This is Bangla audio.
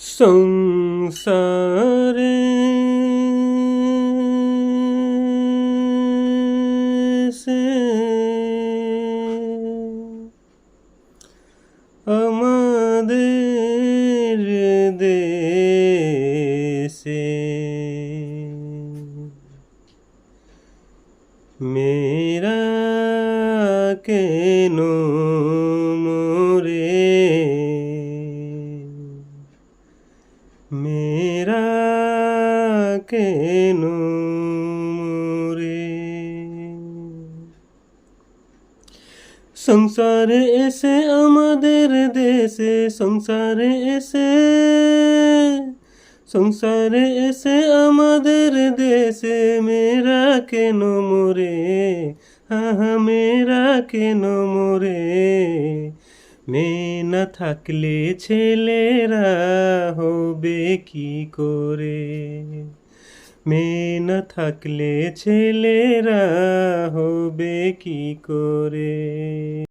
সংসারে সে আমাদের দেশে মেয়েরা কেন মরে, মেয়েরা কেন মরে। সংসারে এসে আমাদের দেশে, সংসারে এসে, সংসারে এসে আমাদের দেশে মেয়েরা কেন মরে, হা মেয়েরা কেন মরে। মেয়ে না থাকলে ছেলেরা হবে কি করে, মেয়ে না থাকলে ছেলেরা হবে কি করে।